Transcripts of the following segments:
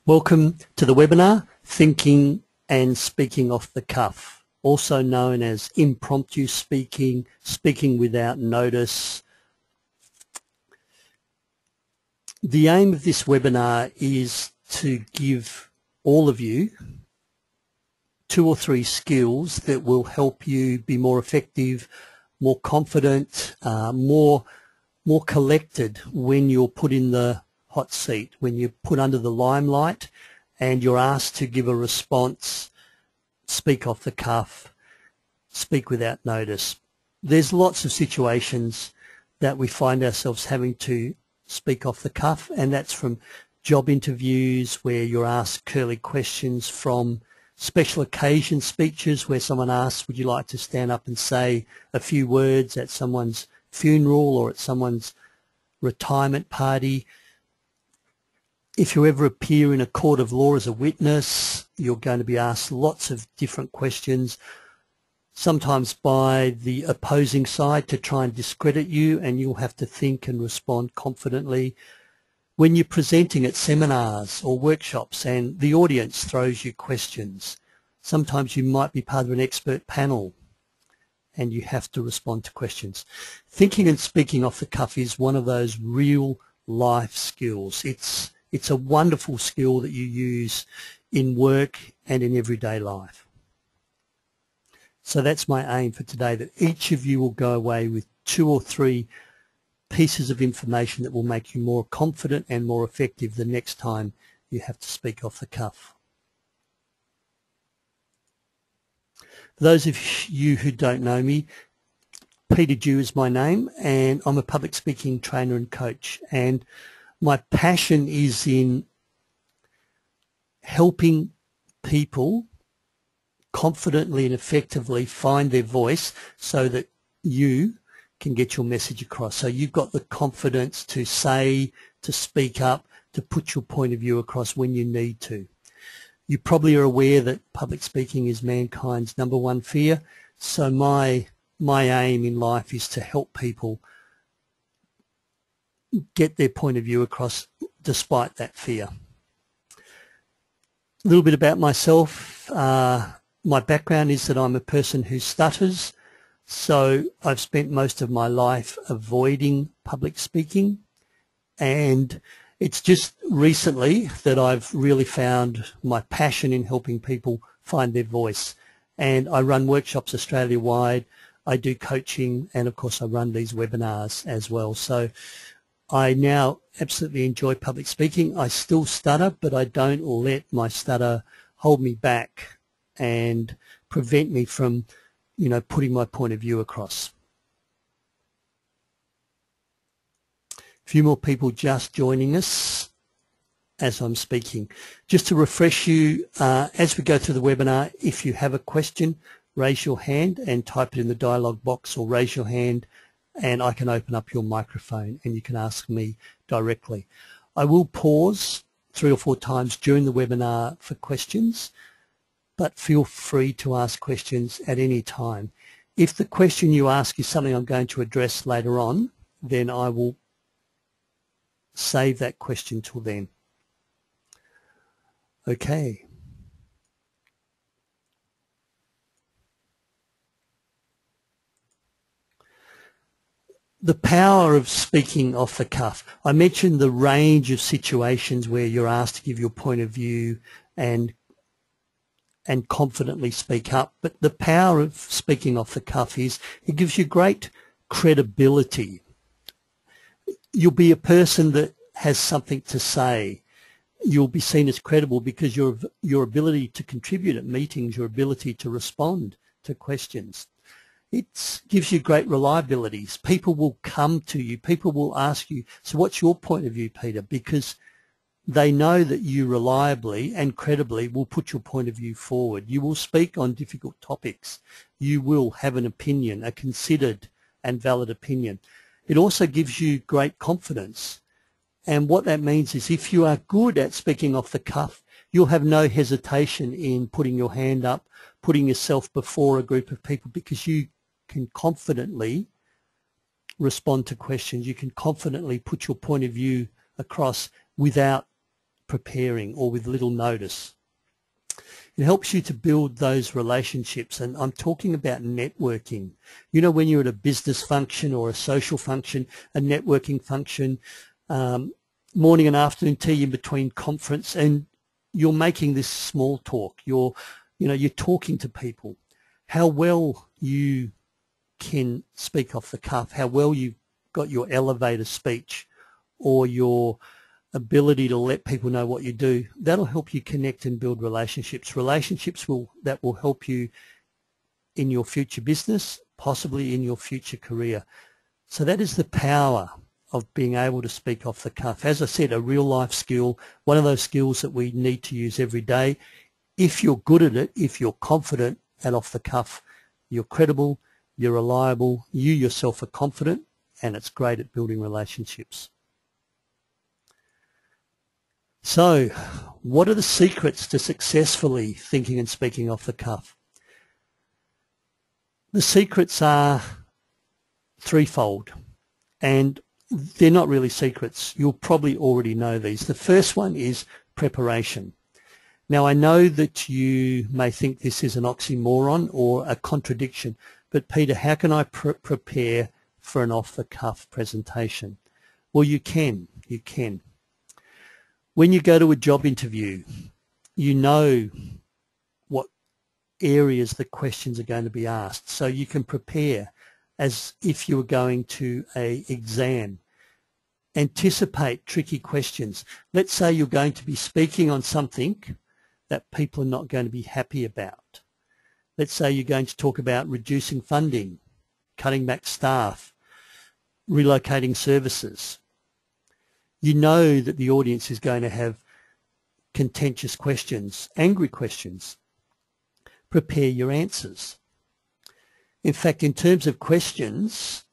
Welcome to the webinar, Thinking and Speaking Off the Cuff, also known as impromptu speaking, speaking without notice. The aim of this webinar is to give all of you 2 or 3 skills that will help you be more effective, more confident, more collected when you're put in the hot seat, when you're put under the limelight and you're asked to give a response, speak off the cuff, speak without notice. There's lots of situations that we find ourselves having to speak off the cuff, and that's from job interviews where you're asked curly questions, from special occasion speeches where someone asks, would you like to stand up and say a few words at someone's funeral or at someone's retirement party. If you ever appear in a court of law as a witness, you're going to be asked lots of different questions, sometimes by the opposing side to try and discredit you, and you'll have to think and respond confidently. When you're presenting at seminars or workshops and the audience throws you questions, sometimes you might be part of an expert panel and you have to respond to questions. Thinking and speaking off the cuff is one of those real life skills. It's a wonderful skill that you use in work and in everyday life. So that's my aim for today, that each of you will go away with 2 or 3 pieces of information that will make you more confident and more effective the next time you have to speak off the cuff. For those of you who don't know me, Peter Dew is my name, and I'm a public speaking trainer and coach, and my passion is in helping people confidently and effectively find their voice so that you can get your message across. So you've got the confidence to say, to speak up, to put your point of view across when you need to. You probably are aware that public speaking is mankind's #1 fear. So my aim in life is to help people get their point of view across despite that fear. A little bit about myself. My background is that I'm a person who stutters, so I've spent most of my life avoiding public speaking, and it's just recently that I've really found my passion in helping people find their voice. And I run workshops Australia-wide, I do coaching, and of course I run these webinars as well. So I now absolutely enjoy public speaking. I still stutter, but I don't let my stutter hold me back and prevent me from, putting my point of view across. A few more people just joining us as I'm speaking. Just to refresh you, as we go through the webinar, if you have a question, raise your hand and type it in the dialogue box, or raise your hand and I can open up your microphone and you can ask me directly. I will pause 3 or 4 times during the webinar for questions, but feel free to ask questions at any time. If the question you ask is something I'm going to address later on, then I will save that question till then. Okay. The power of speaking off the cuff. I mentioned the range of situations where you're asked to give your point of view and confidently speak up, but the power of speaking off the cuff is it gives you great credibility. You'll be a person that has something to say. You'll be seen as credible because your ability to contribute at meetings, your ability to respond to questions. It gives you great reliabilities. People will come to you. People will ask you, so what's your point of view, Peter? Because they know that you reliably and credibly will put your point of view forward. You will speak on difficult topics. You will have an opinion, a considered and valid opinion. It also gives you great confidence. And what that means is if you are good at speaking off the cuff, you'll have no hesitation in putting your hand up, putting yourself before a group of people, because you can confidently respond to questions. You can confidently put your point of view across without preparing or with little notice. It helps you to build those relationships, and I'm talking about networking. You know, when you're at a business function or a social function, a networking function, morning and afternoon tea in between conference, and you're making this small talk. You're talking to people. How well you can speak off the cuff, how well you've got your elevator speech or your ability to let people know what you do, that'll help you connect and build relationships. Relationships that will help you in your future business, possibly in your future career. So that is the power of being able to speak off the cuff. As I said, a real life skill, one of those skills that we need to use every day. If you're good at it, if you're confident and off the cuff, you're credible, you're reliable, you yourself are confident, and it's great at building relationships. So, what are the secrets to successfully thinking and speaking off the cuff? The secrets are threefold, and they're not really secrets. You'll probably already know these. The first one is preparation. Now, I know that you may think this is an oxymoron or a contradiction, but Peter, how can I prepare for an off-the-cuff presentation? Well, you can. When you go to a job interview, you know what areas the questions are going to be asked, so you can prepare as if you were going to an exam. Anticipate tricky questions. Let's say you're going to be speaking on something that people are not going to be happy about. Let's say you're going to talk about reducing funding, cutting back staff, relocating services. You know that the audience is going to have contentious questions, angry questions. Prepare your answers. In fact, in terms of questions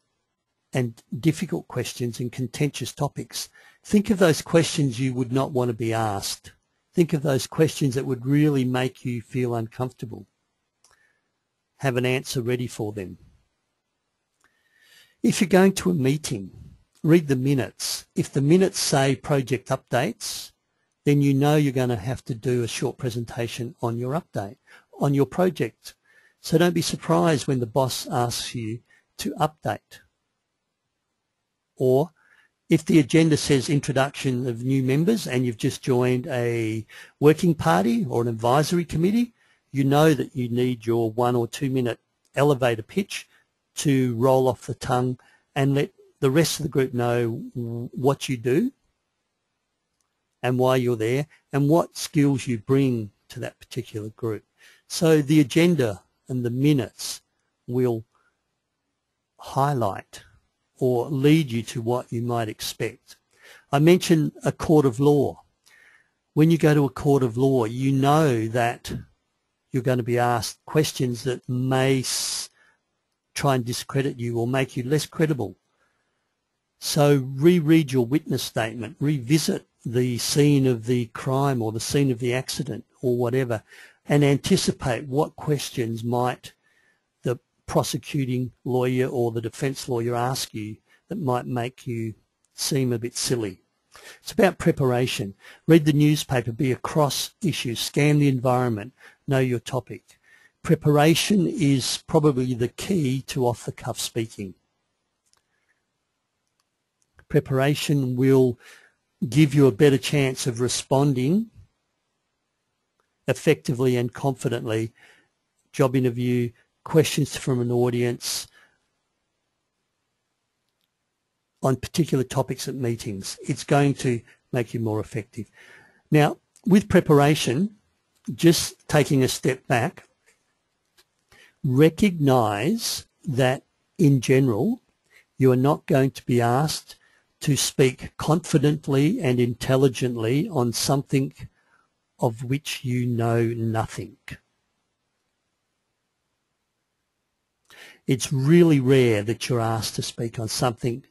and difficult questions and contentious topics, think of those questions you would not want to be asked. Think of those questions that would really make you feel uncomfortable. Have an answer ready for them. If you're going to a meeting, read the minutes. If the minutes say project updates, then you know you're going to have to do a short presentation on your update, on your project. So don't be surprised when the boss asks you to update. Or if the agenda says introduction of new members and you've just joined a working party or an advisory committee, you know that you need your 1 or 2 minute elevator pitch to roll off the tongue and let the rest of the group know what you do and why you're there and what skills you bring to that particular group. So the agenda and the minutes will highlight or lead you to what you might expect. I mentioned a court of law. When you go to a court of law, you know that you're going to be asked questions that may try and discredit you or make you less credible. So reread your witness statement, revisit the scene of the crime or the scene of the accident or whatever, and anticipate what questions might the prosecuting lawyer or the defence lawyer ask you that might make you seem a bit silly. It's about preparation. Read the newspaper, be across issues, scan the environment, know your topic. Preparation is probably the key to off-the-cuff speaking. Preparation will give you a better chance of responding effectively and confidently. Job interview, questions from an audience on particular topics at meetings. It's going to make you more effective. Now, with preparation, just taking a step back, recognize that in general, you are not going to be asked to speak confidently and intelligently on something of which you know nothing. It's really rare that you're asked to speak on something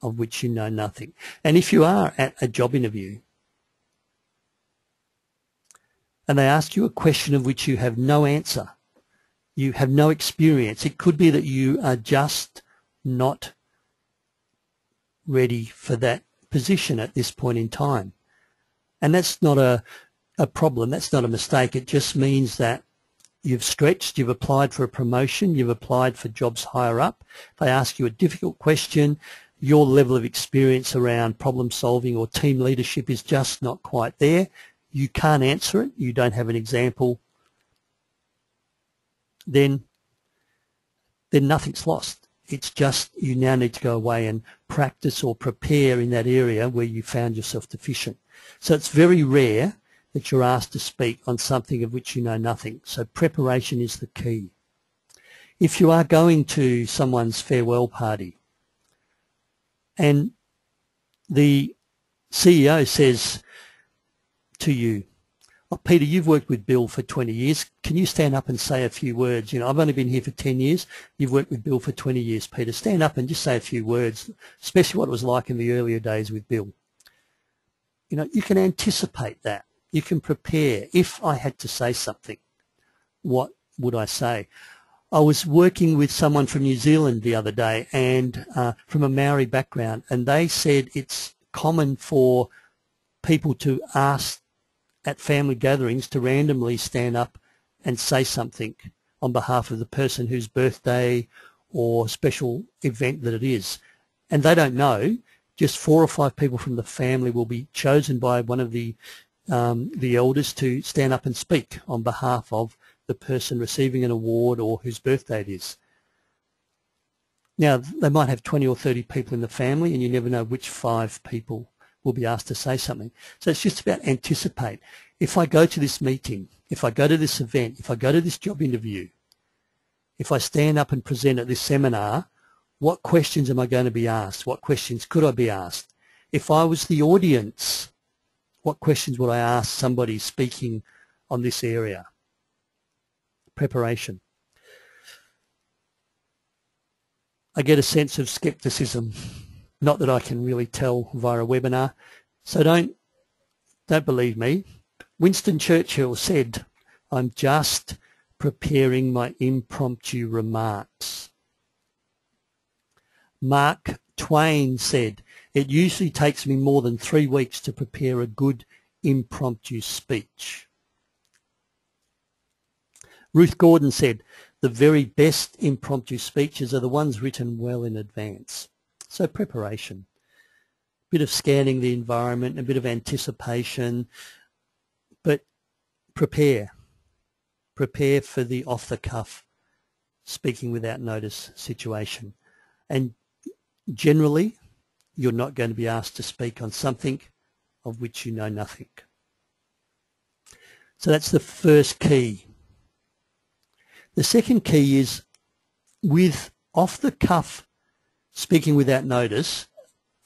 of which you know nothing. And if you are at a job interview and they ask you a question of which you have no answer, you have no experience, it could be that you are just not ready for that position at this point in time. And that's not a problem, that's not a mistake. It just means that you've stretched, you've applied for a promotion, you've applied for jobs higher up. They ask you a difficult question, your level of experience around problem solving or team leadership is just not quite there. You can't answer it, you don't have an example, then nothing's lost. It's just you now need to go away and practice or prepare in that area where you found yourself deficient. So it's very rare that you're asked to speak on something of which you know nothing. So preparation is the key. If you are going to someone's farewell party and the CEO says to you, "Oh, Peter, you've worked with Bill for 20 years. Can you stand up and say a few words? You know, I've only been here for 10 years. You've worked with Bill for 20 years, Peter. Stand up and just say a few words, especially what it was like in the earlier days with Bill." You know, you can anticipate that. You can prepare. If I had to say something, what would I say? I was working with someone from New Zealand the other day and from a Maori background, and they said it's common for people to ask at family gatherings to randomly stand up and say something on behalf of the person whose birthday or special event that it is. And they don't know. Just 4 or 5 people from the family will be chosen by one of the elders to stand up and speak on behalf of the person receiving an award or whose birthday it is. Now, they might have 20 or 30 people in the family, and you never know which 5 people will be asked to say something. So it's just about anticipate. If I go to this meeting, if I go to this event, if I go to this job interview, if I stand up and present at this seminar, what questions am I going to be asked? What questions could I be asked? If I was the audience, what questions would I ask somebody speaking on this area? Preparation. I get a sense of skepticism, not that I can really tell via a webinar, so don't believe me. Winston Churchill said, "I'm just preparing my impromptu remarks." Mark Twain said, "It usually takes me more than 3 weeks to prepare a good impromptu speech." Ruth Gordon said, "The very best impromptu speeches are the ones written well in advance." So preparation, a bit of scanning the environment, a bit of anticipation, but prepare. Prepare for the off-the-cuff speaking without notice situation. And generally, you're not going to be asked to speak on something of which you know nothing. So that's the first key. The second key is with off-the-cuff speaking without notice,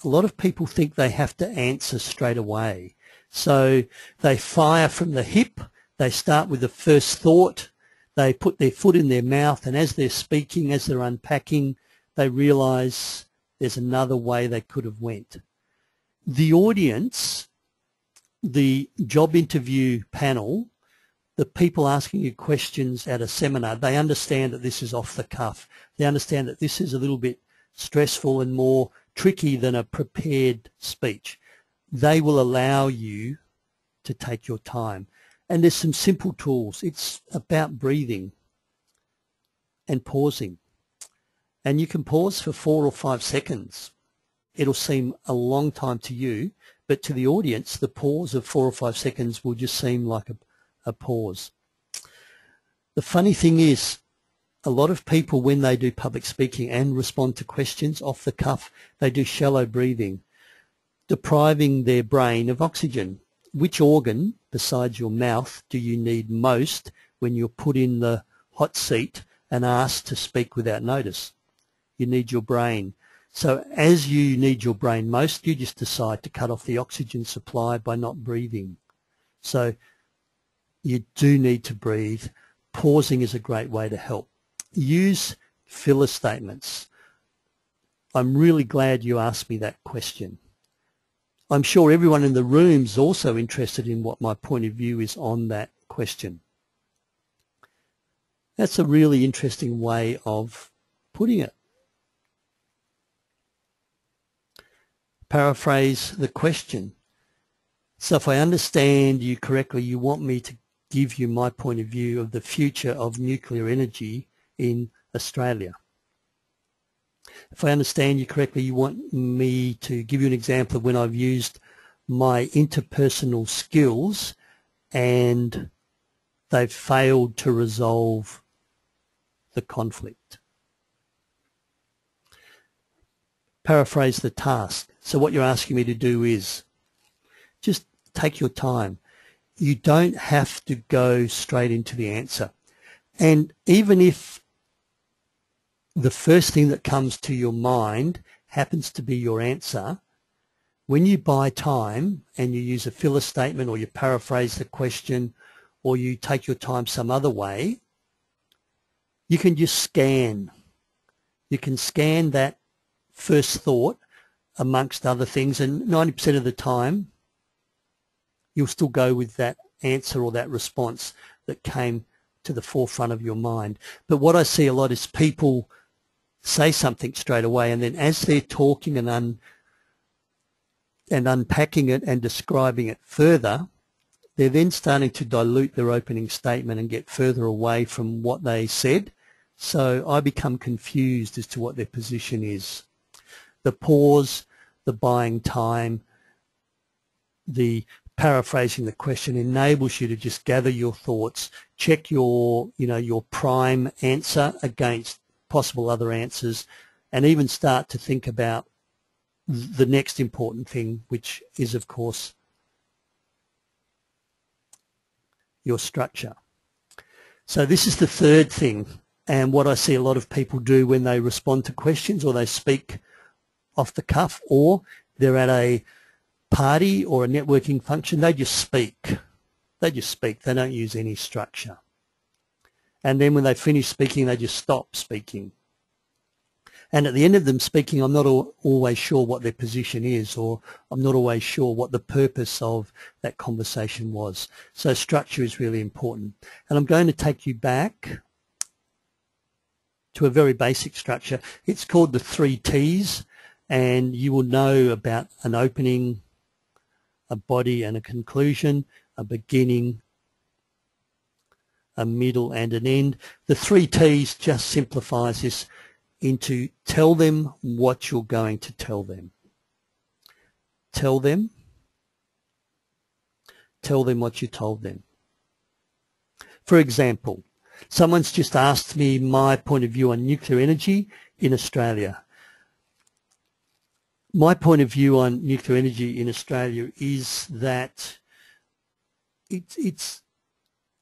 a lot of people think they have to answer straight away. So they fire from the hip, they start with the first thought, they put their foot in their mouth, and as they're speaking, as they're unpacking, they realise there's another way they could have went. The audience, the job interview panel, the people asking you questions at a seminar, they understand that this is off the cuff. They understand that this is a little bit stressful and more tricky than a prepared speech. They will allow you to take your time. And there's some simple tools. It's about breathing and pausing. And you can pause for 4 or 5 seconds. It'll seem a long time to you, but to the audience, the pause of 4 or 5 seconds will just seem like a pause. The funny thing is, a lot of people, when they do public speaking and respond to questions off the cuff, they do shallow breathing, depriving their brain of oxygen. Which organ besides your mouth do you need most when you're put in the hot seat and asked to speak without notice? You need your brain. So as you need your brain most, you just decide to cut off the oxygen supply by not breathing. So you do need to breathe. Pausing is a great way to help. Use filler statements. I'm really glad you asked me that question. I'm sure everyone in the room is also interested in what my point of view is on that question. That's a really interesting way of putting it. Paraphrase the question. So if I understand you correctly, you want me to give you my point of view of the future of nuclear energy in Australia. If I understand you correctly, you want me to give you an example of when I've used my interpersonal skills and they've failed to resolve the conflict. Paraphrase the task. So what you're asking me to do is just take your time. You don't have to go straight into the answer. And even if the first thing that comes to your mind happens to be your answer, when you buy time and you use a filler statement or you paraphrase the question or you take your time some other way, you can just scan. You can scan that first thought amongst other things, and 90% of the time you'll still go with that answer or that response that came to the forefront of your mind. But what I see a lot is people say something straight away, and then as they're talking and unpacking it and describing it further, they're then starting to dilute their opening statement and get further away from what they said. So I become confused as to what their position is. The pause, the buying time, the paraphrasing the question enables you to just gather your thoughts, check your prime answer against possible other answers, and even start to think about the next important thing, which is, of course, your structure. So this is the third thing, and what I see a lot of people do when they respond to questions or they speak off the cuff or they're at a party or a networking function, they just speak. They just speak. They don't use any structure. And then when they finish speaking, they just stop speaking. And at the end of them speaking, I'm not always sure what their position is, or I'm not always sure what the purpose of that conversation was. So structure is really important. And I'm going to take you back to a very basic structure. It's called the 3 T's, and you will know about an opening, a body and a conclusion, a beginning, a middle and an end. The 3 T's just simplifies this into tell them what you're going to tell them. Tell them what you told them. For example, someone's just asked me my point of view on nuclear energy in Australia. My point of view on nuclear energy in Australia is that it's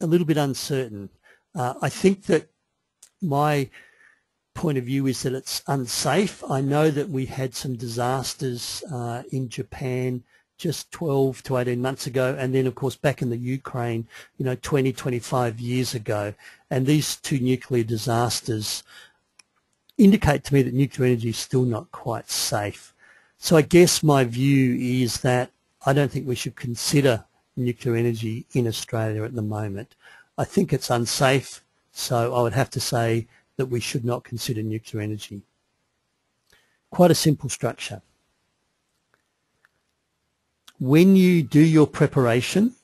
a little bit uncertain. I think that my point of view is that it's unsafe. I know that we had some disasters in Japan just 12 to 18 months ago, and then of course back in the Ukraine, 20, 25 years ago. And these 2 nuclear disasters indicate to me that nuclear energy is still not quite safe. So I guess my view is that I don't think we should consider nuclear energy in Australia at the moment. I think it's unsafe, so I would have to say that we should not consider nuclear energy. Quite a simple structure. When you do your preparation,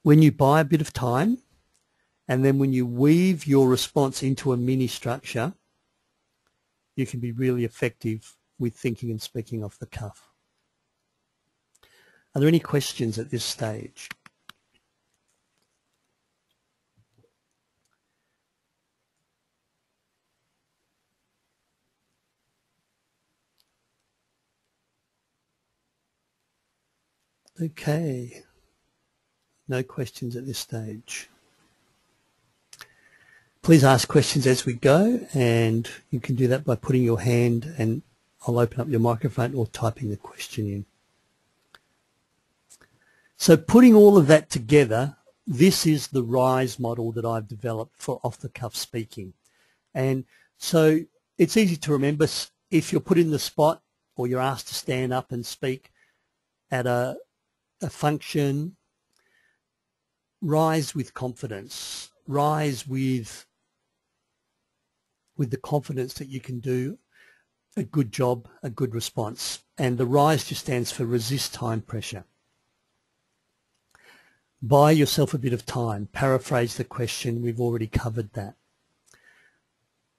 when you buy a bit of time, and then when you weave your response into a mini structure, you can be really effective with thinking and speaking off the cuff. Are there any questions at this stage? Okay, no questions at this stage. Please ask questions as we go, and you can do that by putting your hand and I'll open up your microphone or typing the question in. So putting all of that together, this is the RISE model that I've developed for off-the-cuff speaking. And so it's easy to remember if you're put in the spot or you're asked to stand up and speak at a function. Rise with confidence. Rise with the confidence that you can do a good job, a good response. And the RISE just stands for resist time pressure. Buy yourself a bit of time. Paraphrase the question. We've already covered that.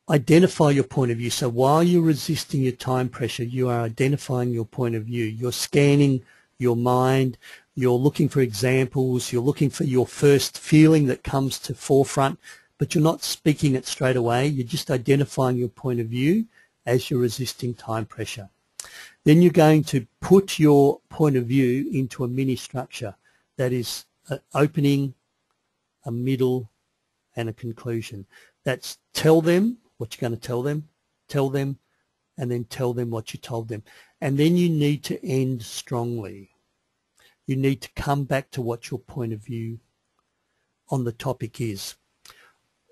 Identify your point of view. So while you're resisting your time pressure, you are identifying your point of view. You're scanning your mind. You're looking for examples. You're looking for your first feeling that comes to forefront, but you're not speaking it straight away. You're just identifying your point of view as you're resisting time pressure. Then you're going to put your point of view into a mini structure that is an opening, a middle, and a conclusion. That's tell them what you're going to tell them, and then tell them what you told them. And then you need to end strongly. You need to come back to what your point of view on the topic is.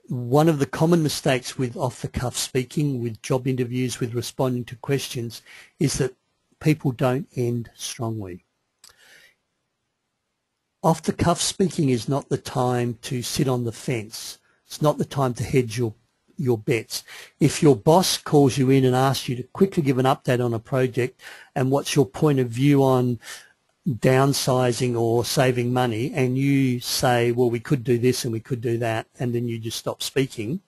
One of the common mistakes with off-the-cuff speaking, with job interviews, with responding to questions, is that people don't end strongly. Off-the-cuff speaking is not the time to sit on the fence. It's not the time to hedge your bets. If your boss calls you in and asks you to quickly give an update on a project and what's your point of view on downsizing or saving money, and you say, well, we could do this and we could do that, and then you just stop speaking,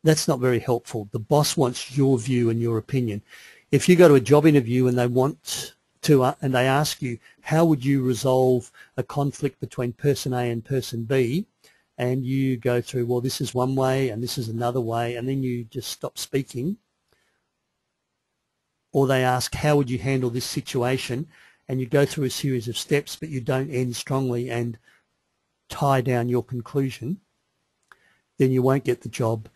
that's not very helpful. The boss wants your view and your opinion. If you go to a job interview and they want to, and they ask you, how would you resolve a conflict between person A and person B, and you go through, well, this is one way and this is another way, and then you just stop speaking, or they ask, how would you handle this situation, and you go through a series of steps, but you don't end strongly and tie down your conclusion, then you won't get the job.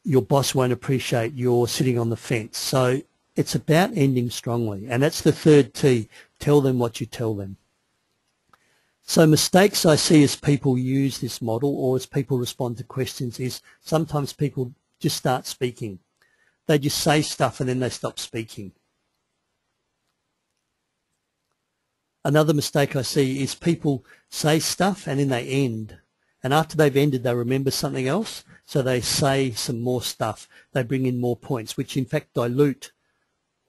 Your boss won't appreciate your sitting on the fence. So it's about ending strongly. And that's the third T, tell them what you tell them. So mistakes I see as people use this model or as people respond to questions is sometimes people just start speaking. They just say stuff and then they stop speaking. Another mistake I see is people say stuff and then they end. And after they've ended, they remember something else, so they say some more stuff. They bring in more points, which in fact dilute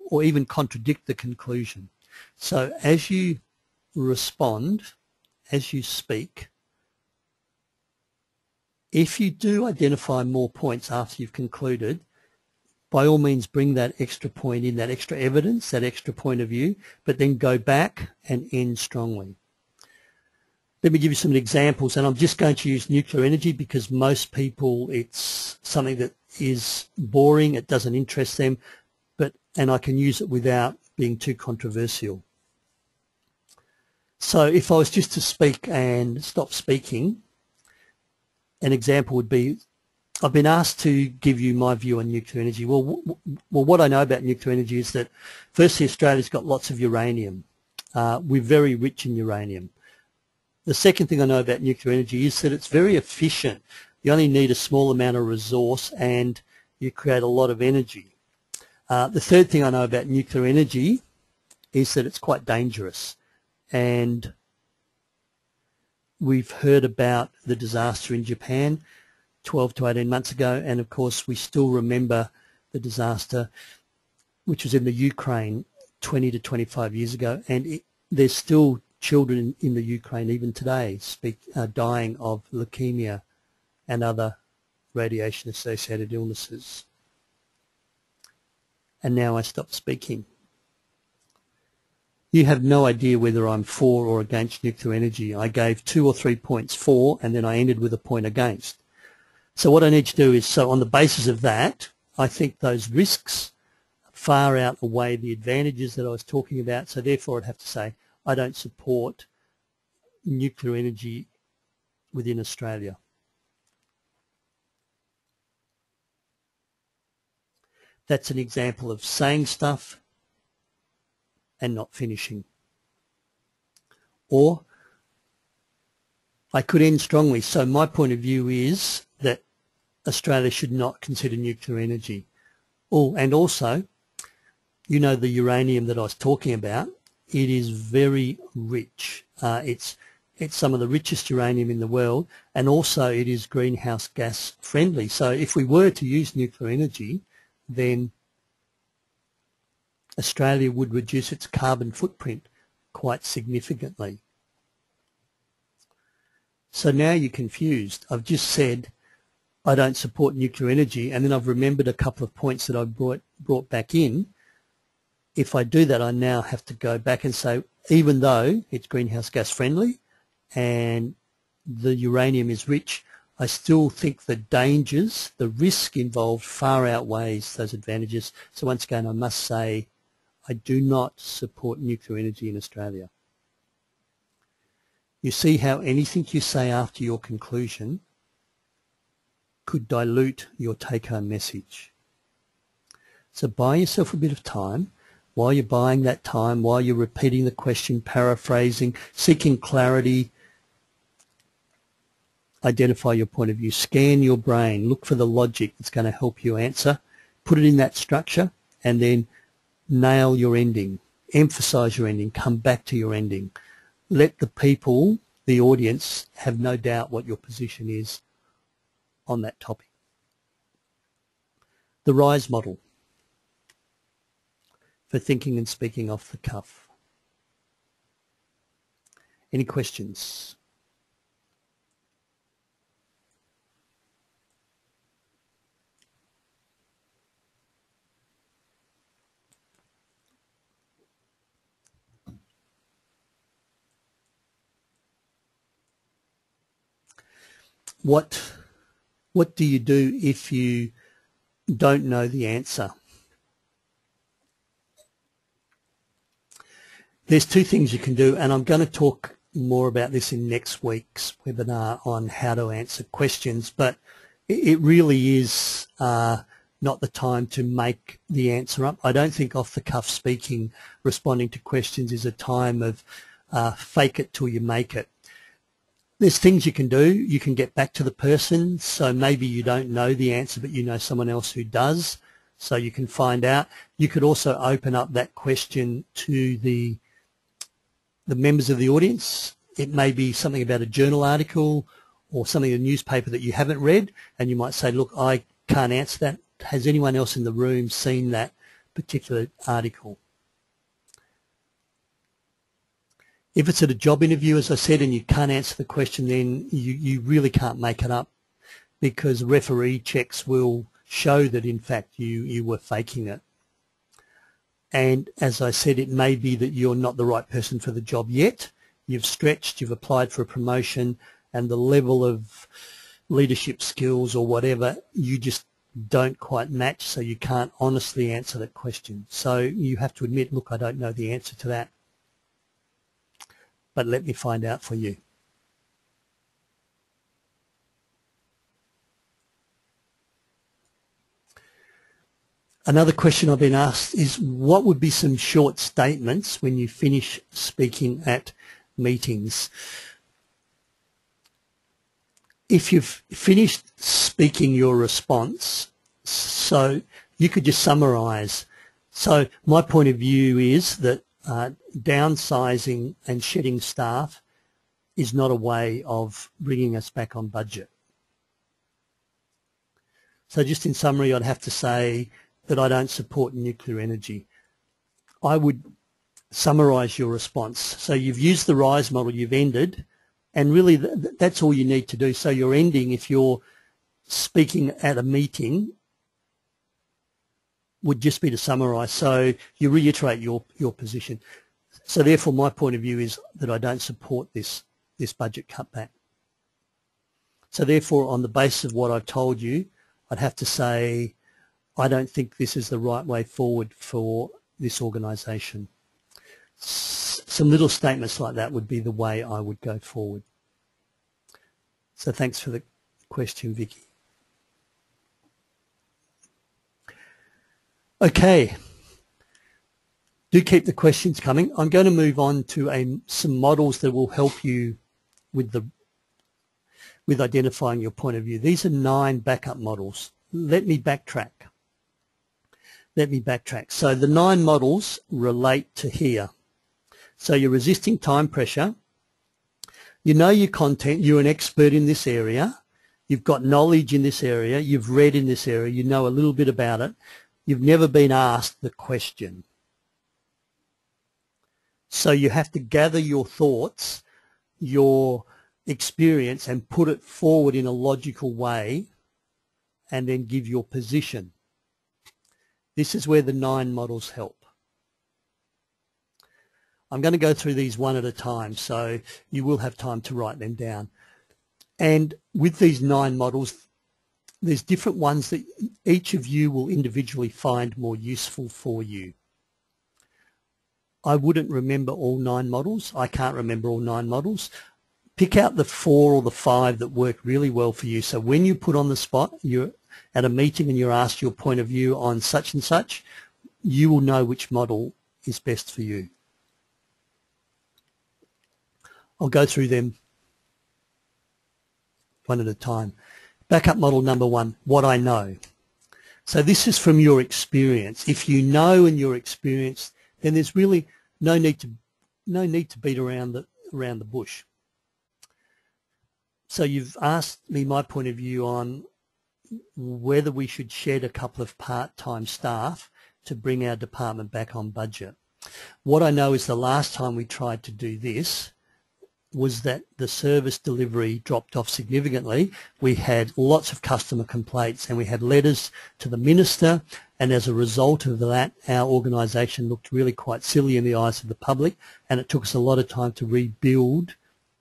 or even contradict the conclusion. So as you respond, as you speak, if you do identify more points after you've concluded, by all means bring that extra point in, that extra evidence, that extra point of view, but then go back and end strongly. Let me give you some examples, and I'm just going to use nuclear energy because most people it's something that is boring, it doesn't interest them, and I can use it without being too controversial. So if I was just to speak and stop speaking, an example would be, I've been asked to give you my view on nuclear energy. Well, what I know about nuclear energy is that, firstly, Australia's got lots of uranium. We're very rich in uranium. The second thing I know about nuclear energy is that it's very efficient. You only need a small amount of resource and you create a lot of energy. The third thing I know about nuclear energy is that it's quite dangerous. And we've heard about the disaster in Japan 12 to 18 months ago, and of course we still remember the disaster which was in the Ukraine 20 to 25 years ago, and there's still children in the Ukraine even today dying of leukemia and other radiation associated illnesses. And now I stop speaking. You have no idea whether I'm for or against nuclear energy. I gave 2 or 3 points for, and then I ended with a point against. So what I need to do is, so on the basis of that, I think those risks far outweigh the advantages that I was talking about, so therefore I'd have to say I don't support nuclear energy within Australia. That's an example of saying stuff and not finishing. Or I could end strongly. So my point of view is that Australia should not consider nuclear energy. Oh, and also, you know, the uranium that I was talking about, it is very rich. It's some of the richest uranium in the world, and also it is greenhouse gas friendly. So if we were to use nuclear energy, then Australia would reduce its carbon footprint quite significantly. So now you're confused. I've just said I don't support nuclear energy, and then I've remembered a couple of points that I brought back in. If I do that, I now have to go back and say, even though it's greenhouse gas friendly and the uranium is rich, I still think the dangers, the risk involved far outweighs those advantages. So once again, I must say I do not support nuclear energy in Australia. You see how anything you say after your conclusion could dilute your take-home message. So buy yourself a bit of time. While you're buying that time, while you're repeating the question, paraphrasing, seeking clarity, identify your point of view, scan your brain, look for the logic that's going to help you answer, put it in that structure, and then nail your ending, emphasize your ending, come back to your ending. Let the people, the audience, have no doubt what your position is on that topic. The RISE model for thinking and speaking off the cuff. Any questions? What do you do if you don't know the answer? There's two things you can do, and I'm going to talk more about this in next week's webinar on how to answer questions, but it really is not the time to make the answer up. I don't think off-the-cuff speaking, responding to questions is a time of fake it till you make it. There's things you can do. You can get back to the person, so maybe you don't know the answer, but you know someone else who does, so you can find out. You could also open up that question to the members of the audience. It may be something about a journal article or something in a newspaper that you haven't read, and you might say, look, I can't answer that. Has anyone else in the room seen that particular article? If it's at a job interview, as I said, and you can't answer the question, then you really can't make it up, because referee checks will show that, in fact, you were faking it. And as I said, it may be that you're not the right person for the job yet. You've stretched, you've applied for a promotion, and the level of leadership skills or whatever, you just don't quite match, so you can't honestly answer that question. So you have to admit, look, I don't know the answer to that, but let me find out for you. Another question I've been asked is, what would be some short statements when you finish speaking at meetings? If you've finished speaking your response, so you could just summarize. So my point of view is that downsizing and shedding staff is not a way of bringing us back on budget. So just in summary, I'd have to say that I don't support nuclear energy. I would summarize your response. So you've used the RISE model, you've ended, and really that's all you need to do. So your ending, if you're speaking at a meeting, would just be to summarize. So you reiterate your position. So therefore my point of view is that I don't support this budget cutback. So therefore, on the basis of what I've told you, I'd have to say I don't think this is the right way forward for this organisation. Some little statements like that would be the way I would go forward. So thanks for the question, Vicky. Okay. Do keep the questions coming. I'm going to move on to some models that will help you with identifying your point of view. These are 9 backup models. Let me backtrack. So the 9 models relate to here. So you're resisting time pressure. You know your content. You're an expert in this area. You've got knowledge in this area. You've read in this area. You know a little bit about it. You've never been asked the question. So you have to gather your thoughts, your experience, and put it forward in a logical way, and then give your position. This is where the 9 models help. I'm going to go through these one at a time, so you will have time to write them down. And with these 9 models, there's different ones that each of you will individually find more useful for you. I wouldn't remember all 9 models. I can't remember all 9 models. Pick out the 4 or the 5 that work really well for you. So when you put on the spot, you're at a meeting and you're asked your point of view on such and such, you will know which model is best for you. I'll go through them one at a time. Backup model number 1, what I know. So this is from your experience. If you know and you're experienced, then there's really no need to beat around the bush. So you've asked me my point of view on whether we should shed a couple of part-time staff to bring our department back on budget. What I know is the last time we tried to do this was that the service delivery dropped off significantly. We had lots of customer complaints and we had letters to the minister, and as a result of that our organisation looked really quite silly in the eyes of the public, and it took us a lot of time to rebuild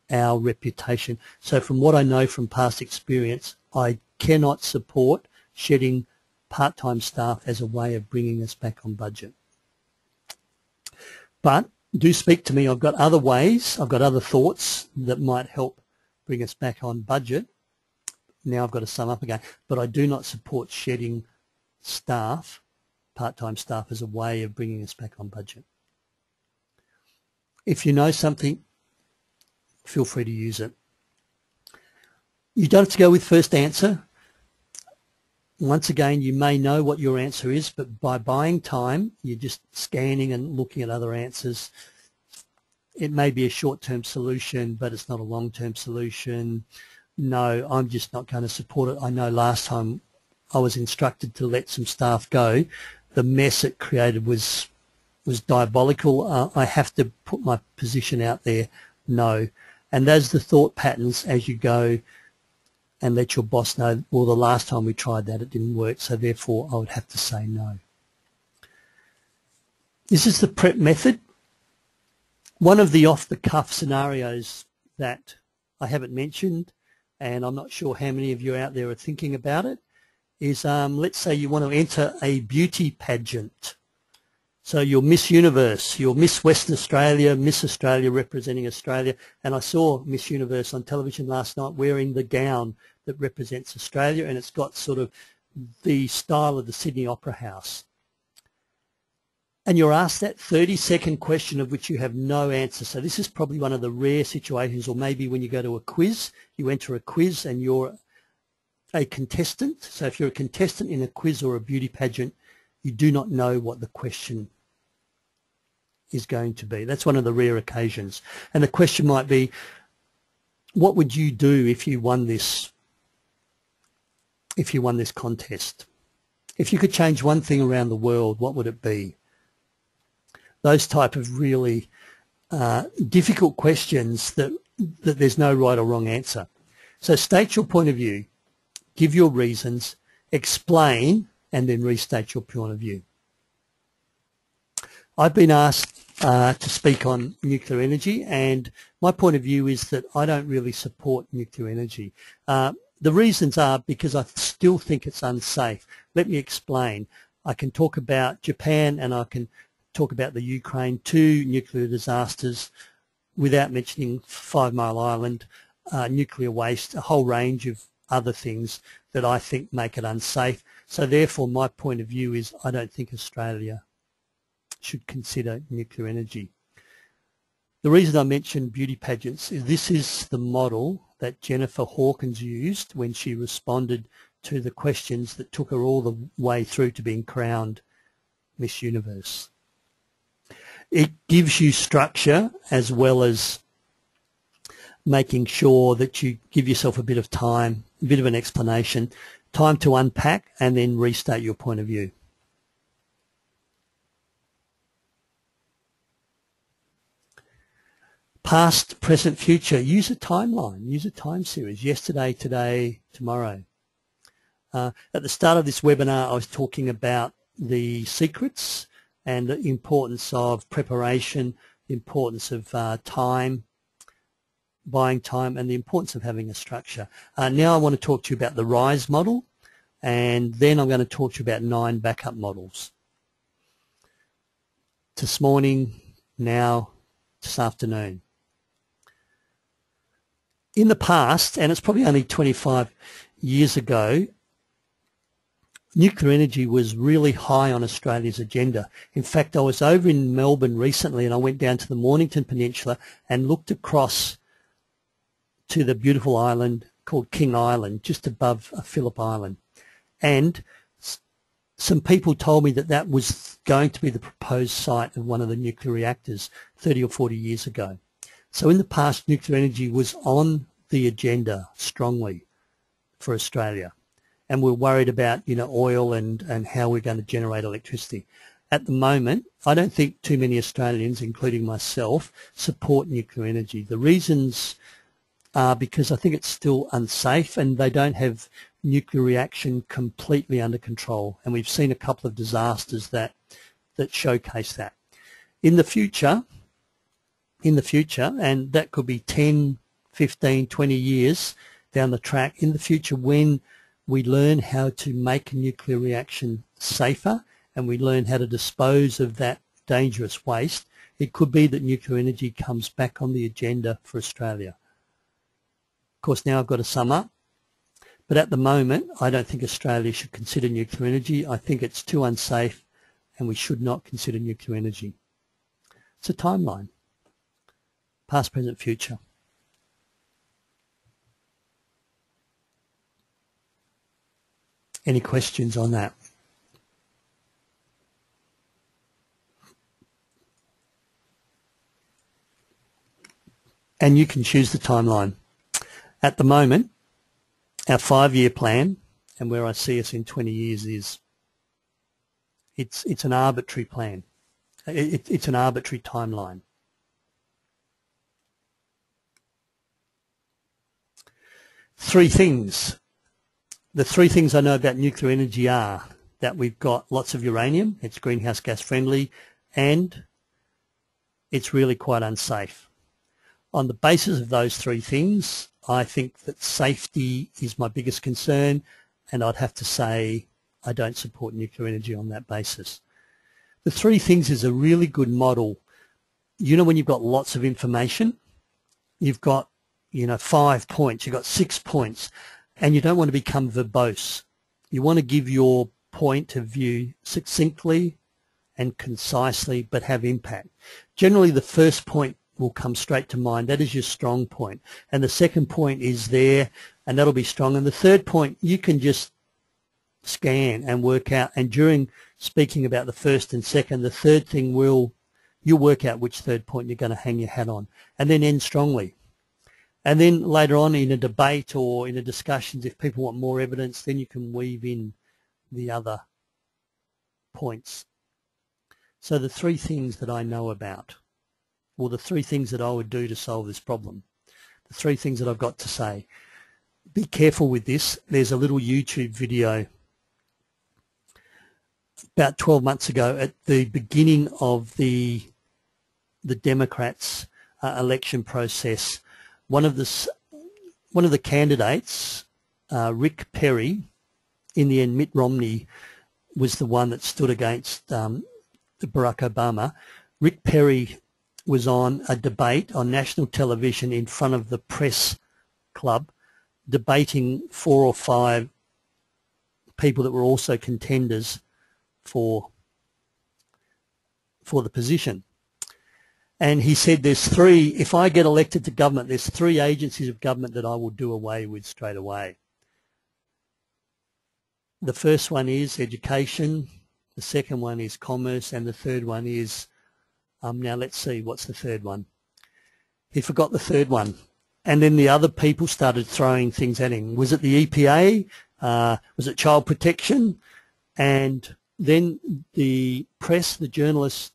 our reputation. So from what I know from past experience, I cannot support shedding part-time staff as a way of bringing us back on budget. But do speak to me. I've got other ways, I've got other thoughts that might help bring us back on budget. Now I've got to sum up again. But I do not support shedding staff, part-time staff, as a way of bringing us back on budget. If you know something, feel free to use it. You don't have to go with first answer. Once again, you may know what your answer is, but by buying time, you're just scanning and looking at other answers. It may be a short-term solution, but it's not a long-term solution. No, I'm just not going to support it. I know last time I was instructed to let some staff go, the mess it created was diabolical. I have to put my position out there, no. And those are the thought patterns as you go, and let your boss know, well, the last time we tried that, it didn't work, so therefore I would have to say no. This is the prep method. One of the off-the-cuff scenarios that I haven't mentioned, and I'm not sure how many of you out there are thinking about it, is let's say you want to enter a beauty pageant. So you're Miss Universe, you're Miss Western Australia, Miss Australia representing Australia, and I saw Miss Universe on television last night wearing the gown that represents Australia, and it's got sort of the style of the Sydney Opera House. And you're asked that 30-second question of which you have no answer. So this is probably one of the rare situations, or maybe when you go to a quiz, you enter a quiz and you're a contestant. So if you're a contestant in a quiz or a beauty pageant, you do not know what the question is going to be. That's one of the rare occasions. And the question might be, what would you do if you won this contest? If you could change one thing around the world, what would it be? Those type of really difficult questions that there's no right or wrong answer. So state your point of view, give your reasons, explain, and then restate your point of view. I've been asked to speak on nuclear energy, and my point of view is that I don't really support nuclear energy. The reasons are because I still think it's unsafe. Let me explain. I can talk about Japan and I can talk about the Ukraine, 2 nuclear disasters, without mentioning 5 Mile Island, nuclear waste, a whole range of other things that I think make it unsafe. So therefore my point of view is I don't think Australia should consider nuclear energy. The reason I mentioned beauty pageants is this is the model that Jennifer Hawkins used when she responded to the questions that took her all the way through to being crowned Miss Universe. It gives you structure as well as making sure that you give yourself a bit of time, a bit of an explanation, time to unpack and then restate your point of view. Past, present, future. Use a timeline. Use a time series. Yesterday, today, tomorrow. At the start of this webinar, I was talking about the secrets and the importance of preparation, the importance of time, buying time, and the importance of having a structure. Now I want to talk to you about the RISE model, and then I'm going to talk to you about 9 backup models. This morning, now, this afternoon. In the past, and it's probably only 25 years ago, nuclear energy was really high on Australia's agenda. In fact, I was over in Melbourne recently and I went down to the Mornington Peninsula and looked across to the beautiful island called King Island, just above Phillip Island. And some people told me that that was going to be the proposed site of one of the nuclear reactors 30 or 40 years ago. So in the past, nuclear energy was on the agenda strongly for Australia. And we're worried about, oil and how we're going to generate electricity. At the moment, I don't think too many Australians, including myself, support nuclear energy. The reasons are because I think it's still unsafe and they don't have nuclear reaction completely under control. And we've seen a couple of disasters that showcase that. In the future, and that could be 10, 15, 20 years down the track, in the future when we learn how to make a nuclear reaction safer and we learn how to dispose of that dangerous waste, it could be that nuclear energy comes back on the agenda for Australia. Of course, now I've got to sum up, but at the moment I don't think Australia should consider nuclear energy. I think it's too unsafe and we should not consider nuclear energy. It's a timeline, past, present, future. Any questions on that? And you can choose the timeline. At the moment, our 5-year plan, and where I see us in 20 years is, it's an arbitrary plan. It's an arbitrary timeline. Three things. The 3 things I know about nuclear energy are that we've got lots of uranium, it's greenhouse gas friendly, and it's really quite unsafe. On the basis of those 3 things, I think that safety is my biggest concern, and I'd have to say I don't support nuclear energy on that basis. The 3 things is a really good model. When you've got lots of information, you've got 5 points, you've got 6 points, and you don't want to become verbose. You want to give your point of view succinctly and concisely, but have impact. Generally, the first point will come straight to mind. That is your strong point. And the second point is there, and that'll be strong. And the third point, you can just scan and work out. And during speaking about the first and second, the third thing you'll work out which third point you're going to hang your hat on, and then end strongly. And then later on in a debate or in a discussion, if people want more evidence, then you can weave in the other points. So the 3 things that I know about, or the 3 things that I would do to solve this problem, the 3 things that I've got to say. Be careful with this. There's a little YouTube video about 12 months ago at the beginning of the Democrats' election process. One of the candidates, Rick Perry, in the end Mitt Romney was the one that stood against Barack Obama. Rick Perry was on a debate on national television in front of the press club, debating 4 or 5 people that were also contenders for the position. And he said if I get elected to government, there's 3 agencies of government that I will do away with straight away. The first one is education, the second one is commerce, and the third one is, now let's see, what's the third one? He forgot the third one. And then the other people started throwing things at him. Was it the EPA? Was it child protection? And then the press, the journalists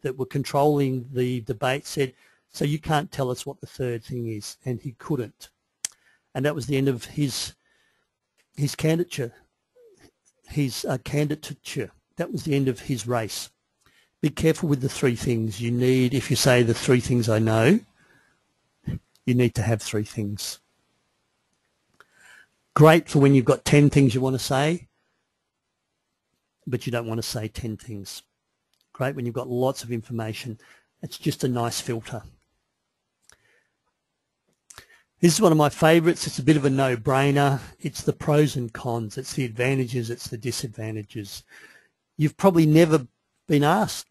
that were controlling the debate said, So you can't tell us what the third thing is, and he couldn't. And that was the end of his candidature. That was the end of his race. Be careful with the three things. You need, if you say the three things I know, you need to have three things. Great for when you've got 10 things you want to say, but you don't want to say 10 things. Great when you've got lots of information. It's just a nice filter. This is one of my favourites. It's a bit of a no-brainer. It's the pros and cons. It's the advantages. It's the disadvantages. You've probably never been asked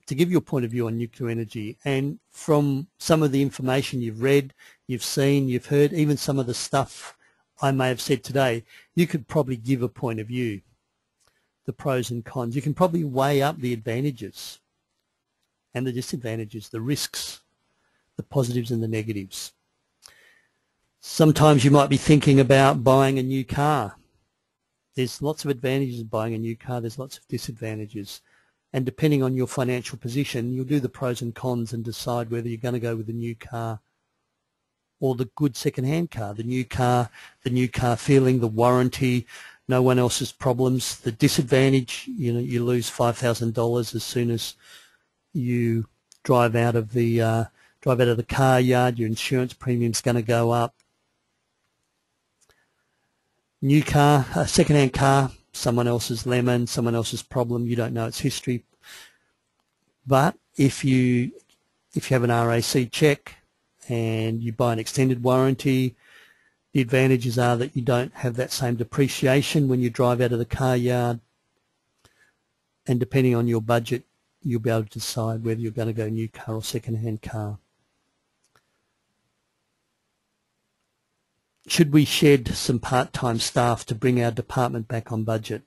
to give your point of view on nuclear energy, and from some of the information you've read, you've seen, you've heard, even some of the stuff I may have said today, you could probably give a point of view, the pros and cons. You can probably weigh up the advantages and the disadvantages, the risks, the positives and the negatives. Sometimes you might be thinking about buying a new car. There's lots of advantages of buying a new car. There's lots of disadvantages. And depending on your financial position, you'll do the pros and cons and decide whether you're going to go with the new car or the good second-hand car. The new car feeling, the warranty, no one else's problems. The disadvantage, you lose $5,000 as soon as you drive out of the car yard. Your insurance premium's going to go up. New car, a second-hand car, someone else's lemon, someone else's problem. You don't know its history. But if you have an RAC check and you buy an extended warranty, the advantages are that you don't have that same depreciation when you drive out of the car yard. And depending on your budget, you'll be able to decide whether you're going to go new car or second-hand car. Should we shed some part-time staff to bring our department back on budget?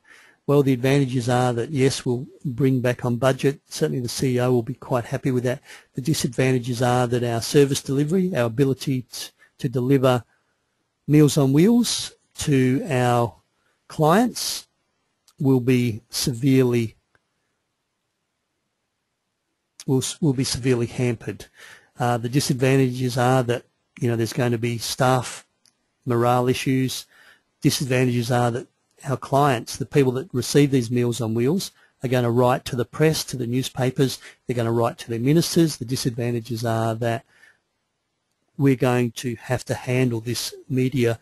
Well, the advantages are that, yes, we'll bring back on budget. Certainly the CEO will be quite happy with that. The disadvantages are that our service delivery, our ability to deliver Meals on Wheels to our clients will be severely hampered. The disadvantages are that, there's going to be staff morale issues. Disadvantages are that our clients, the people that receive these Meals on Wheels, are going to write to the press, to the newspapers. They're going to write to their ministers. The disadvantages are that we're going to have to handle this media,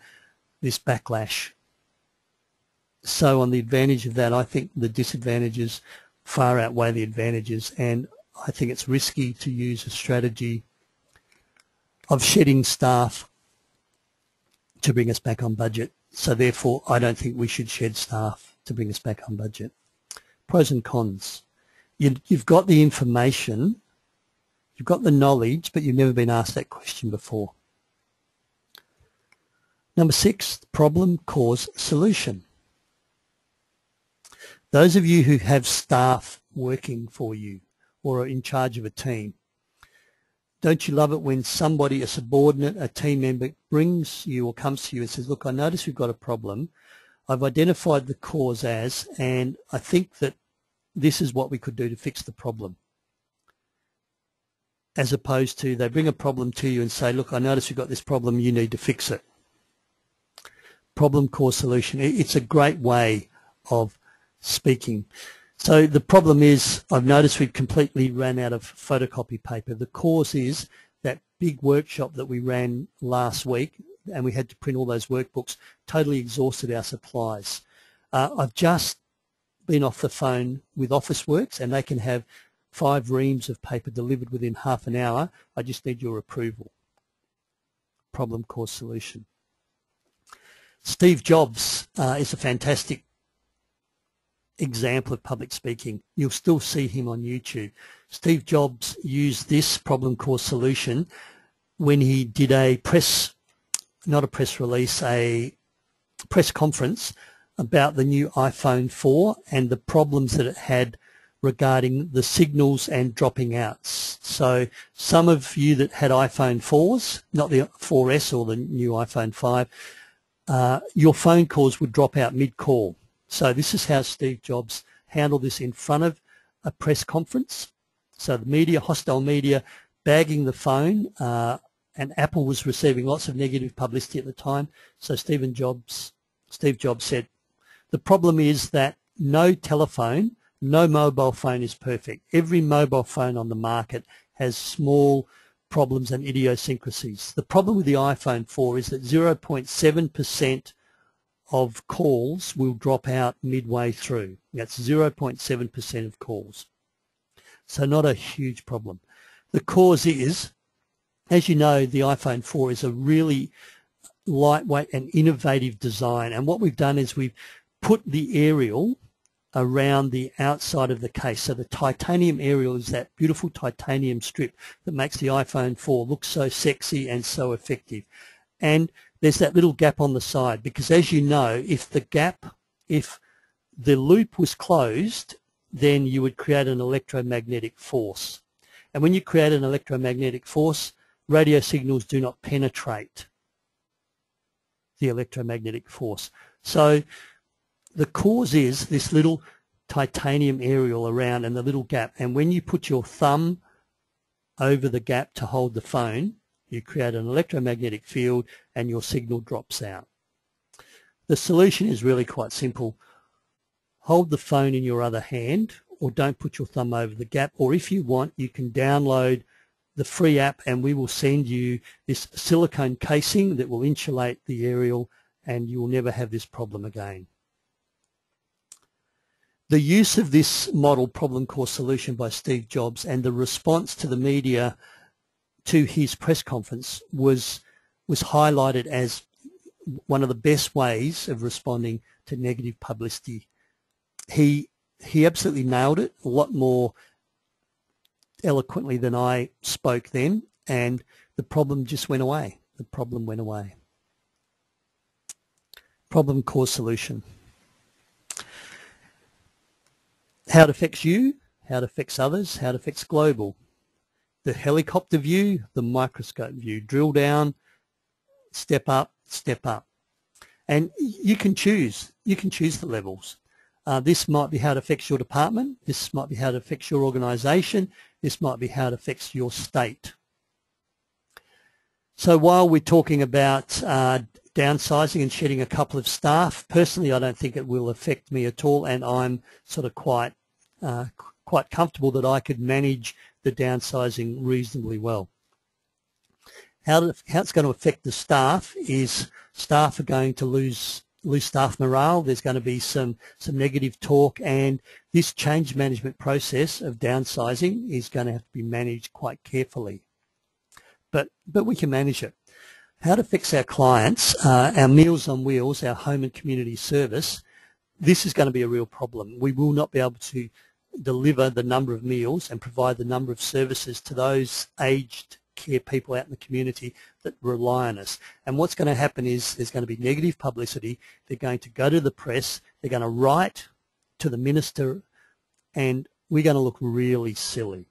this backlash. So on the advantage of that, I think the disadvantages far outweigh the advantages, and I think it's risky to use a strategy of shedding staff to bring us back on budget. So therefore, I don't think we should shed staff to bring us back on budget. Pros and cons. You've got the information, you've got the knowledge, but you've never been asked that question before. Number 6, problem, cause, solution. Those of you who have staff working for you or are in charge of a team, don't you love it when somebody, a subordinate, a team member, brings you or comes to you and says, look, I notice we've got a problem. I've identified the cause as, and I think that this is what we could do to fix the problem. As opposed to they bring a problem to you and say, look, I notice we've got this problem, you need to fix it. Problem, cause, solution. It's a great way of speaking. So the problem is, I've noticed we've completely ran out of photocopy paper. The cause is that big workshop that we ran last week, and we had to print all those workbooks, totally exhausted our supplies. I've just been off the phone with Officeworks, and they can have 5 reams of paper delivered within half an hour. I just need your approval. Problem, cause, solution. Steve Jobs is a fantastic example of public speaking. You'll still see him on YouTube. Steve Jobs used this problem, cause, solution when he did a press conference about the new iPhone 4 and the problems that it had regarding the signals and dropping out. So some of you that had iPhone 4s, not the 4S or the new iPhone 5, your phone calls would drop out mid-call. So this is how Steve Jobs handled this in front of a press conference. So the media, hostile media, bagging the phone, and Apple was receiving lots of negative publicity at the time. So Steve Jobs said, the problem is that no telephone, no mobile phone is perfect. Every mobile phone on the market has small problems and idiosyncrasies. The problem with the iPhone 4 is that 0.7% of calls will drop out midway through. That's 0.7% of calls. So not a huge problem. The cause is, as you know, the iPhone 4 is a really lightweight and innovative design. And what we've done is we've put the aerial around the outside of the case. So the titanium aerial is that beautiful titanium strip that makes the iPhone 4 look so sexy and so effective. And there's that little gap on the side, because as you know, if the loop was closed, then you would create an electromagnetic force. And when you create an electromagnetic force, radio signals do not penetrate the electromagnetic force. So the cause is this little titanium aerial around and the little gap. And when you put your thumb over the gap to hold the phone, you create an electromagnetic field and your signal drops out. The solution is really quite simple. Hold the phone in your other hand, or don't put your thumb over the gap, or if you want, you can download the free app and we will send you this silicone casing that will insulate the aerial and you will never have this problem again. The use of this model problem core solution by Steve Jobs and the response to the media to his press conference was highlighted as one of the best ways of responding to negative publicity. He absolutely nailed it, a lot more eloquently than I spoke then, and the problem just went away. The problem went away. Problem cause solution. How it affects you, how it affects others, how it affects global. The helicopter view, the microscope view. Drill down, step up, step up. And you can choose the levels. This might be how it affects your department. This might be how it affects your organisation. This might be how it affects your state. So while we're talking about downsizing and shedding a couple of staff, personally I don't think it will affect me at all, and I'm sort of quite comfortable that I could manage the downsizing reasonably well. How it's going to affect the staff is staff are going to lose staff morale. There's going to be some negative talk, and this change management process of downsizing is going to have to be managed quite carefully. But we can manage it. How it affects our clients, our Meals on Wheels, our home and community service, this is going to be a real problem. We will not be able to deliver the number of meals and provide the number of services to those aged care people out in the community that rely on us. And what's going to happen is there's going to be negative publicity. They're going to go to the press. They're going to write to the minister, and we're going to look really silly.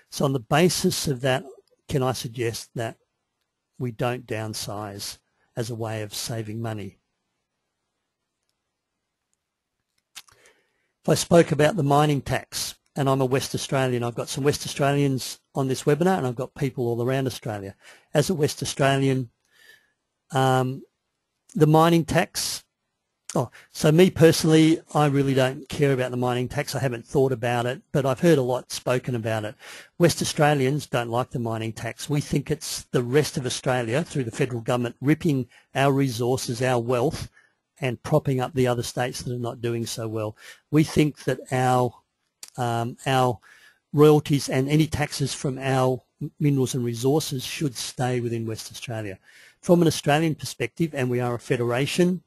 So on the basis of that, can I suggest that we don't downsize as a way of saving money? If I spoke about the mining tax, and I'm a West Australian, I've got some West Australians on this webinar, and I've got people all around Australia. As a West Australian, the mining tax, so me personally, I really don't care about the mining tax. I haven't thought about it, but I've heard a lot spoken about it. West Australians don't like the mining tax. We think it's the rest of Australia, through the federal government, ripping our resources, our wealth, and propping up the other states that are not doing so well. We think that our royalties and any taxes from our minerals and resources should stay within West Australia. From an Australian perspective, and we are a federation,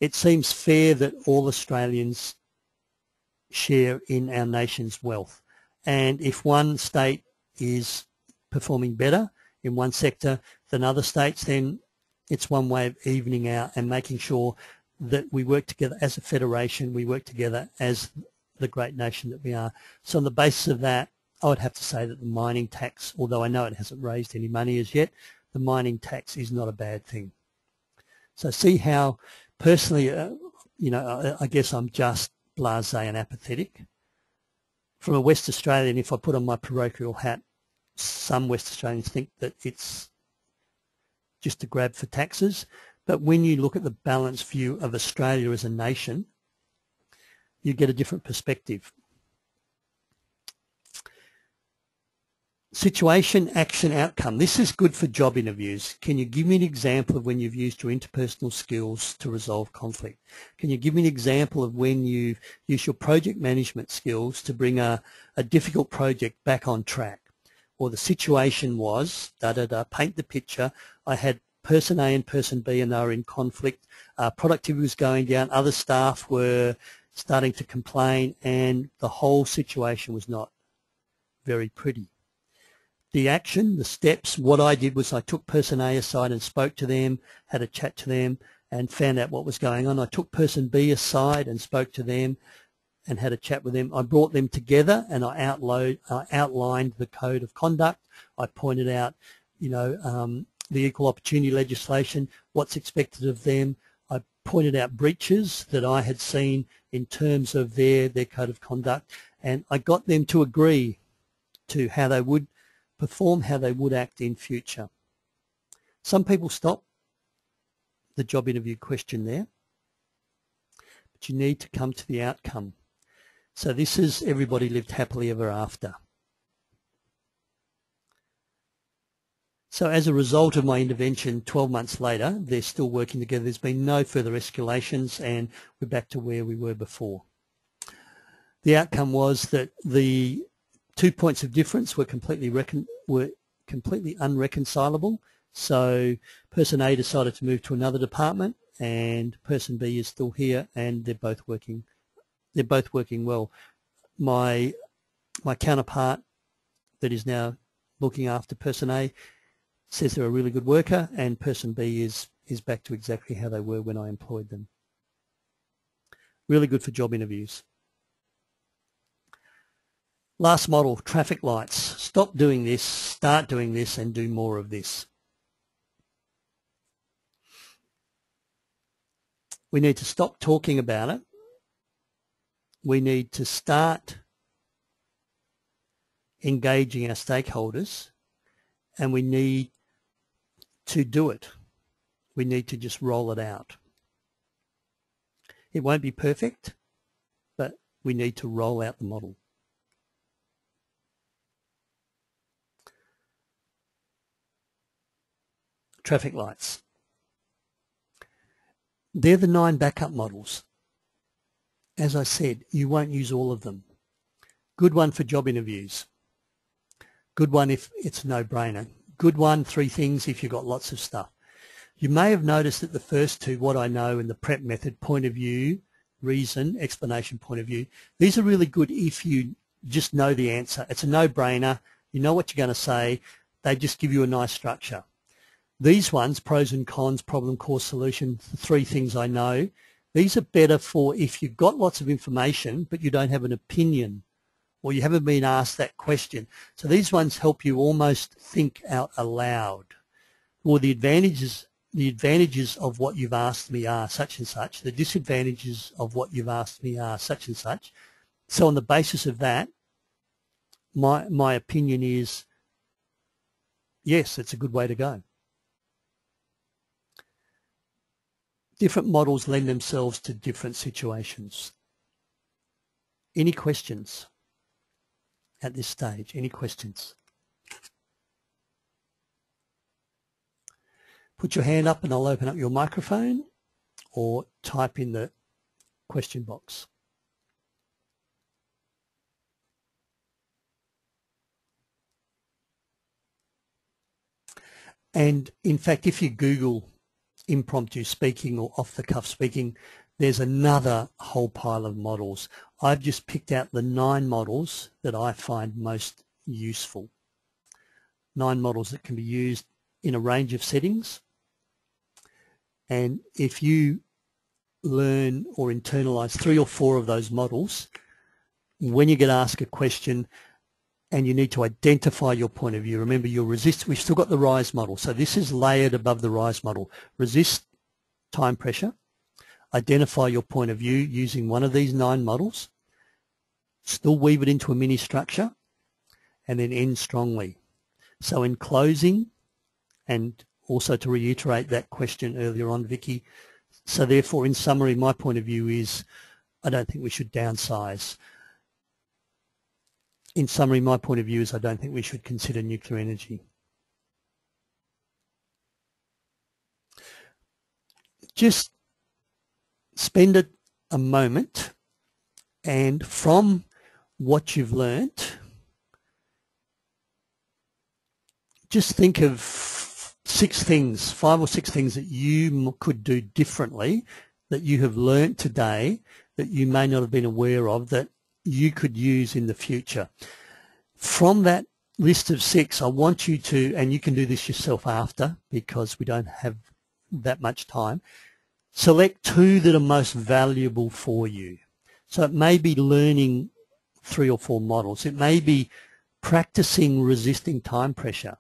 it seems fair that all Australians share in our nation's wealth. And if one state is performing better in one sector than other states, then it's one way of evening out and making sure that we work together as a federation, we work together as the great nation that we are. So on the basis of that, I would have to say that the mining tax, although I know it hasn't raised any money as yet, the mining tax is not a bad thing. So see how, personally, I guess I'm just blasé and apathetic. from a West Australian, if I put on my parochial hat, some West Australians think that it's just a grab for taxes. But when you look at the balanced view of Australia as a nation, you get a different perspective. Situation, action, outcome. This is good for job interviews. Can you give me an example of when you've used your interpersonal skills to resolve conflict? Can you give me an example of when you've used your project management skills to bring a difficult project back on track? Or the situation was, paint the picture. I had person A and person B and they were in conflict. Productivity was going down. Other staff were starting to complain and the whole situation was not very pretty. The action, the steps, what I did was I took person A aside and spoke to them, had a chat to them and found out what was going on. I took person B aside and spoke to them and had a chat with them. I brought them together and I outlined the code of conduct. I pointed out, the equal opportunity legislation, what's expected of them. I pointed out breaches that I had seen in terms of their code of conduct, and I got them to agree to how they would perform, how they would act in future. Some people stop the job interview question there, but you need to come to the outcome. So this is everybody lived happily ever after. So as a result of my intervention 12 months later, they're still working together. There's been no further escalations and we're back to where we were before. The outcome was that the 2 points of difference were completely unreconcilable. So person A decided to move to another department and person B is still here and they're both working well. My counterpart that is now looking after person A says they're a really good worker and person B is back to exactly how they were when I employed them. Really good for job interviews. Last model, traffic lights. Stop doing this, start doing this and do more of this. We need to stop talking about it. We need to start engaging our stakeholders and we need to do it. We need to just roll it out. It won't be perfect, but we need to roll out the model. Traffic lights. They're the 9 backup models. As I said, you won't use all of them. Good one for job interviews. Good one if it's a no-brainer. Good one, 3 things if you've got lots of stuff. You may have noticed that the first 2, what I know in the PREP method, point of view, reason, explanation, point of view, these are really good if you just know the answer. It's a no-brainer. You know what you're going to say. They just give you a nice structure. These ones, pros and cons, problem, cause, solution, 3 things I know, these are better for if you've got lots of information but you don't have an opinion or you haven't been asked that question. So these ones help you almost think out aloud. Or the advantages of what you've asked me are such and such. The disadvantages of what you've asked me are such and such. So on the basis of that, my opinion is, yes, it's a good way to go. Different models lend themselves to different situations. Any questions at this stage? Any questions? Put your hand up and I'll open up your microphone or type in the question box. And in fact, if you Google impromptu speaking or off-the-cuff speaking, there's another whole pile of models. I've just picked out the 9 models that I find most useful. 9 models that can be used in a range of settings. And if you learn or internalize 3 or 4 of those models, when you get asked a question and you need to identify your point of view, remember your resist, we've still got the RISE model. So this is layered above the RISE model. Resist time pressure, identify your point of view using one of these 9 models, still weave it into a mini structure, and then end strongly. So in closing, and also to reiterate that question earlier on, Vicky, so therefore in summary, my point of view is I don't think we should downsize. In summary, my point of view is I don't think we should consider nuclear energy. Just spend a moment, and from what you've learnt, just think of 5 or 6 things that you could do differently, that you have learnt today, that you may not have been aware of, that you could use in the future. From that list of 6, I want you to, and you can do this yourself after because we don't have that much time, select 2 that are most valuable for you. So it may be learning 3 or 4 models. It may be practicing resisting time pressure.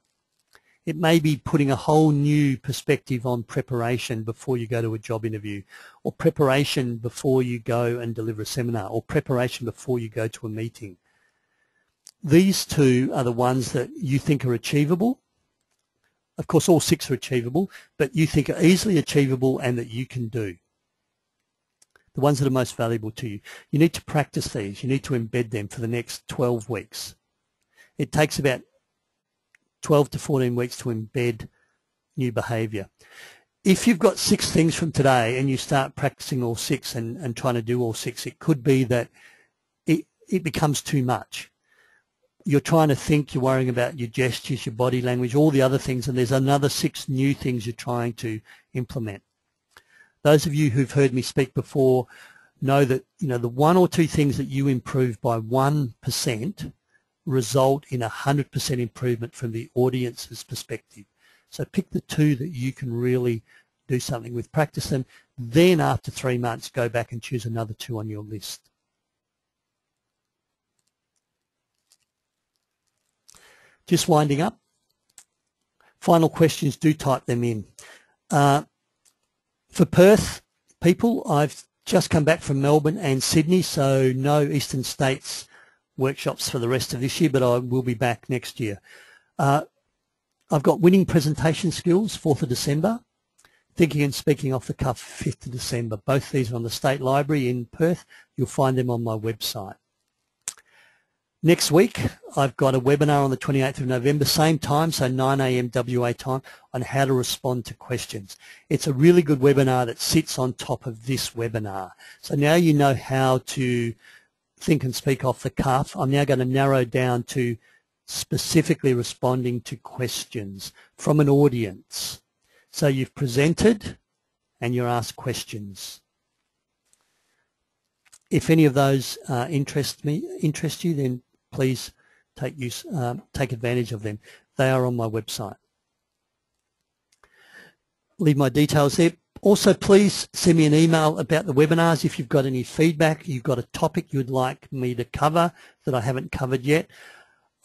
It may be putting a whole new perspective on preparation before you go to a job interview, or preparation before you go and deliver a seminar, or preparation before you go to a meeting. These 2 are the ones that you think are achievable. Of course, all 6 are achievable, but you think are easily achievable and that you can do. The ones that are most valuable to you. You need to practice these. You need to embed them for the next 12 weeks. It takes about 12 to 14 weeks to embed new behaviour. If you've got 6 things from today and you start practicing all 6 and trying to do all 6, it could be that it becomes too much. You're trying to think, you're worrying about your gestures, your body language, all the other things, and there's another 6 new things you're trying to implement. Those of you who've heard me speak before know that, you know, the 1 or 2 things that you improve by 1% result in 100% improvement from the audience's perspective. So pick the 2 that you can really do something with, practice them, then after 3 months go back and choose another 2 on your list. Just winding up. Final questions, do type them in. For Perth people, I've just come back from Melbourne and Sydney, so no Eastern States workshops for the rest of this year, but I will be back next year. I've got winning presentation skills, 4th of December, thinking and speaking off the cuff, 5th of December. Both these are on the State Library in Perth. You'll find them on my website. Next week, I've got a webinar on the 28th of November, same time, so 9 a.m. WA time, on how to respond to questions. It's a really good webinar that sits on top of this webinar. So now you know how to think and speak off the cuff. I'm now going to narrow down to specifically responding to questions from an audience. So you've presented and you're asked questions. If any of those interest you, then please take advantage of them. They are on my website. Leave my details there. Also, please send me an email about the webinars if you've got any feedback, you've got a topic you'd like me to cover that I haven't covered yet.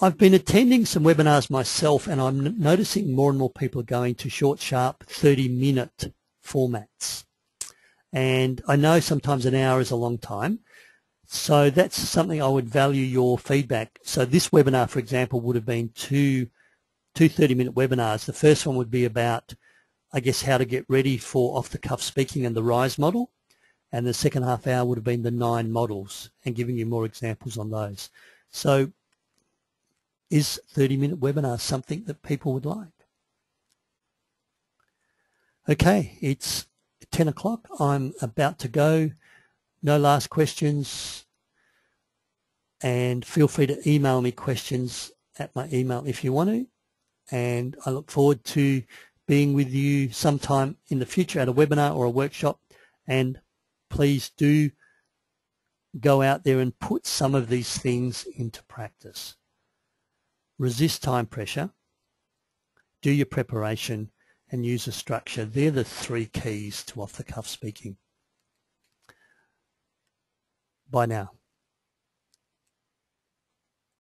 I've been attending some webinars myself, and I'm noticing more and more people are going to short, sharp, 30-minute formats. And I know sometimes an hour is a long time, so that's something I would value your feedback. So this webinar, for example, would have been two 30-minute webinars. The first one would be about, I guess, how to get ready for off-the-cuff speaking and the RISE model, and the second half hour would have been the 9 models and giving you more examples on those. So is 30-minute webinar something that people would like? Okay, it's 10 o'clock. I'm about to go. No last questions, and feel free to email me questions at my email if you want to, and I look forward to being with you sometime in the future at a webinar or a workshop. And please do go out there and put some of these things into practice. Resist time pressure, do your preparation, and use a structure. They're the 3 keys to off-the-cuff speaking. Bye now.